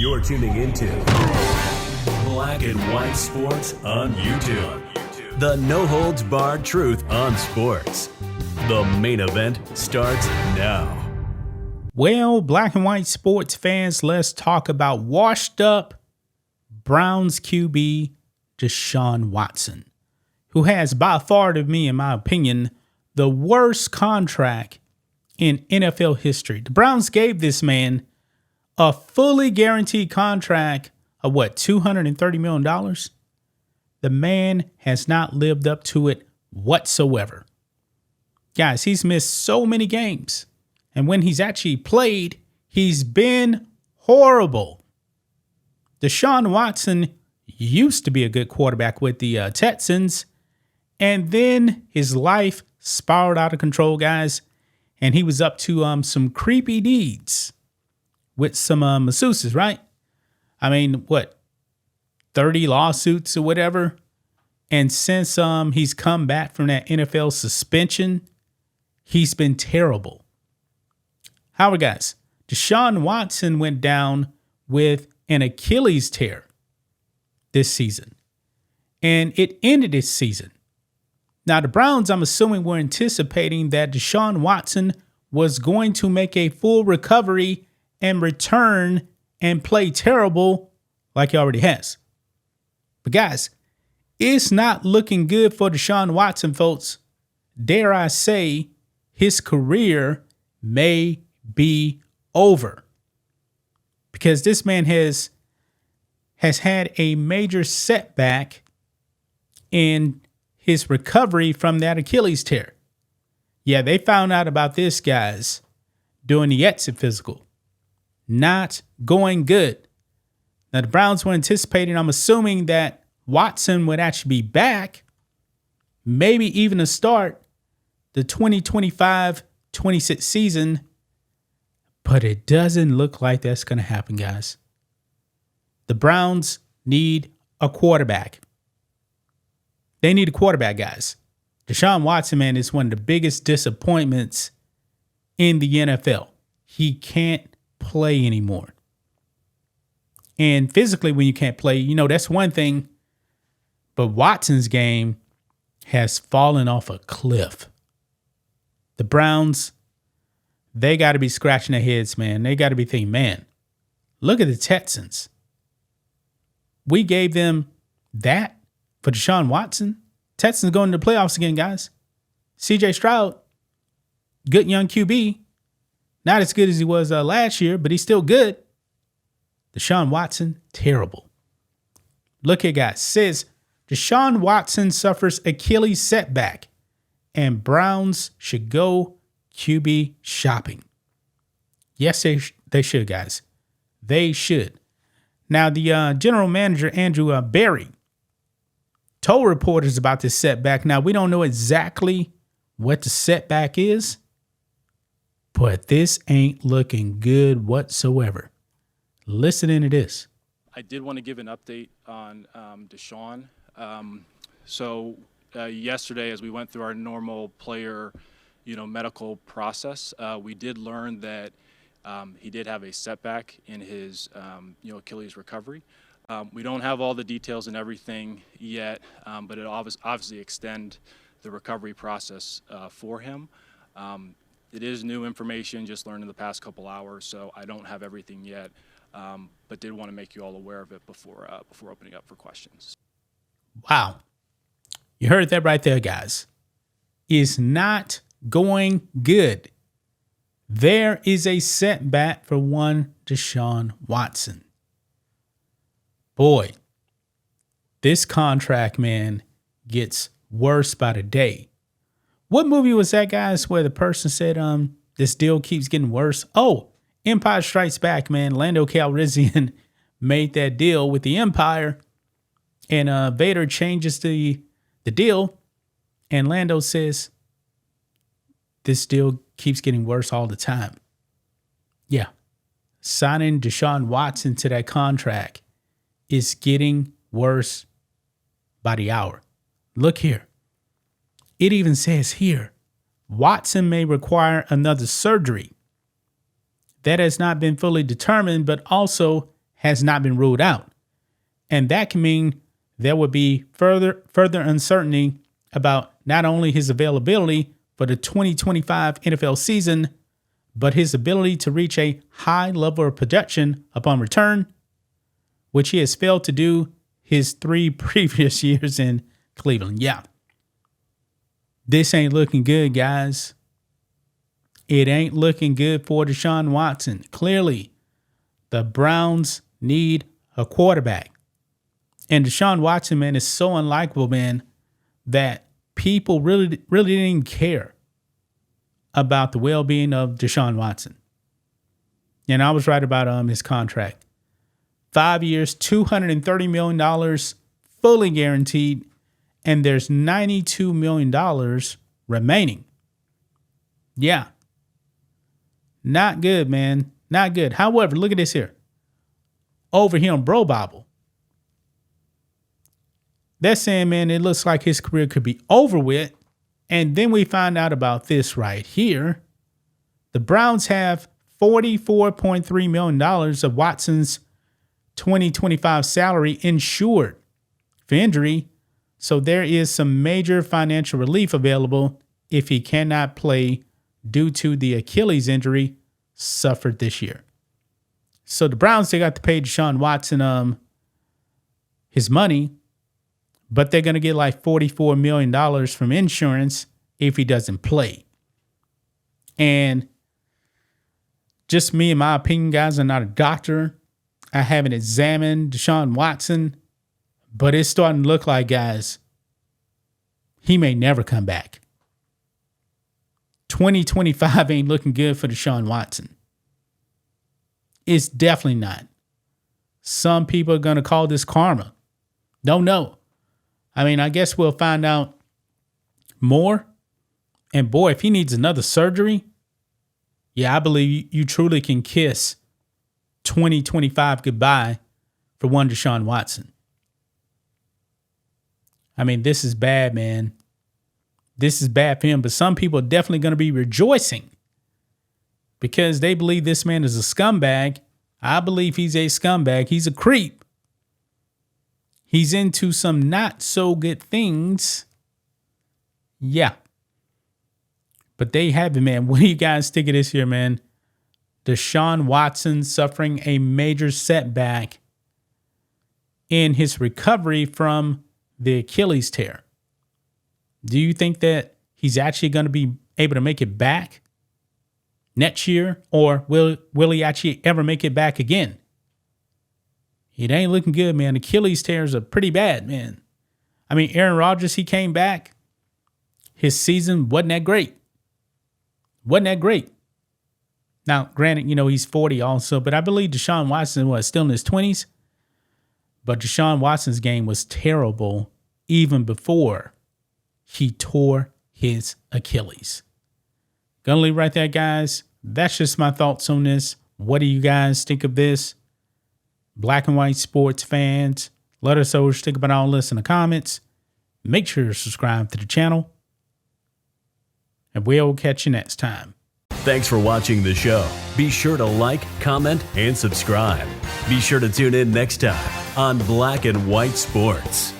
You're tuning into Black and White Sports on YouTube. The no-holds-barred truth on sports. The main event starts now. Well, Black and White sports fans, let's talk about washed up Browns QB Deshaun Watson, who has by far, to me, in my opinion, the worst contract in NFL history. The Browns gave this man a fully guaranteed contract of $230 million? The man has not lived up to it whatsoever. Guys, he's missed so many games. And when he's actually played, he's been horrible. Deshaun Watson used to be a good quarterback with the Texans. And then his life spiraled out of control, guys. And he was up to some creepy deeds with some masseuses, right? I mean, 30 lawsuits or whatever. And since he's come back from that NFL suspension, he's been terrible. However, guys, Deshaun Watson went down with an Achilles tear this season. And it ended this season. Now, the Browns, I'm assuming, were anticipating that Deshaun Watson was going to make a full recovery and return and play terrible like he already has. But guys, it's not looking good for Deshaun Watson, folks. Dare I say, his career may be over. Because this man has had a major setback in his recovery from that Achilles tear. Yeah, they found out about this, guys, during the exit physical. Not going good. Now, the Browns were anticipating, I'm assuming, that Watson would actually be back, maybe even to start the 2025-26 season. But it doesn't look like that's going to happen, guys. The Browns need a quarterback. They need a quarterback, guys. Deshaun Watson, man, is one of the biggest disappointments in the NFL. He can't play anymore. And physically, when you can't play, that's one thing. But Watson's game has fallen off a cliff. The Browns, they got to be scratching their heads, man. They got to be thinking, man, look at the Texans. We gave them that for Deshaun Watson. Texans going to the playoffs again, guys. CJ Stroud, good young QB. Not as good as he was last year, but he's still good. Deshaun Watson, terrible. Look here, guys. Says Deshaun Watson suffers Achilles setback and Browns should go QB shopping. Yes, they should, guys. They should. Now, the general manager, Andrew Berry, told reporters about this setback. Now, we don't know exactly what the setback is, but this ain't looking good whatsoever. Listen to this. I did want to give an update on Deshaun. So yesterday, as we went through our normal player, medical process, we did learn that he did have a setback in his, Achilles recovery. We don't have all the details and everything yet, but it obviously extend the recovery process for him. It is new information, just learned in the past couple hours, so I don't have everything yet, but did want to make you all aware of it before opening up for questions. Wow. You heard that right there, guys. Is not going good. There is a setback for one Deshaun Watson. Boy, this contract, man, gets worse by the day. What movie was that, guys, where the person said, this deal keeps getting worse? Oh, Empire Strikes Back, man. Lando Calrissian made that deal with the Empire, and Vader changes the deal, and Lando says, this deal keeps getting worse all the time. Yeah, signing Deshaun Watson to that contract is getting worse by the hour. Look here. It even says here, Watson may require another surgery. That has not been fully determined, but also has not been ruled out. And that can mean there would be further uncertainty about not only his availability for the 2025 NFL season, but his ability to reach a high level of production upon return, which he has failed to do his 3 previous years in Cleveland. Yeah. This ain't looking good, guys. It ain't looking good for Deshaun Watson. Clearly, the Browns need a quarterback. And Deshaun Watson, man, is so unlikable, man, that people really didn't care about the well-being of Deshaun Watson. And I was right about his contract. 5 years, $230 million, fully guaranteed, and there's $92 million remaining. Yeah. Not good, man. Not good. However, look at this here. Over here on Bro Bible, they're saying, man, it looks like his career could be over with. And then we find out about this right here. The Browns have $44.3 million of Watson's 2025 salary insured for injury. So there is some major financial relief available if he cannot play due to the Achilles injury suffered this year. So the Browns, they got to pay Deshaun Watson his money, but they're going to get like $44 million from insurance if he doesn't play. And just me and my opinion, guys, I'm not a doctor. I haven't examined Deshaun Watson, but it's starting to look like, guys, he may never come back. 2025 ain't looking good for Deshaun Watson. It's definitely not. Some people are going to call this karma. Don't know. I mean, I guess we'll find out more. And boy, if he needs another surgery, yeah, I believe you truly can kiss 2025 goodbye for one Deshaun Watson. I mean, this is bad, man. This is bad for him, but some people are definitely going to be rejoicing because they believe this man is a scumbag. I believe he's a scumbag. He's a creep. He's into some not so good things. Yeah. But there you have it, man. What do you guys think of this here, man? Deshaun Watson suffering a major setback in his recovery from the Achilles tear. Do you think that he's actually going to be able to make it back next year, or will he actually ever make it back again? It ain't looking good, man. Achilles tears are pretty bad, man. I mean, Aaron Rodgers, he came back. His season wasn't that great. Wasn't that great. Now, granted, he's 40 also, but I believe Deshaun Watson was still in his 20s. But Deshaun Watson's game was terrible even before he tore his Achilles. Gonna leave right there, guys. That's just my thoughts on this. What do you guys think of this? Black and white sports fans, let us know what you think about all this in the comments. Make sure to subscribe to the channel. And we'll catch you next time. Thanks for watching the show. Be sure to like, comment, and subscribe. Be sure to tune in next time on Black and White Sports.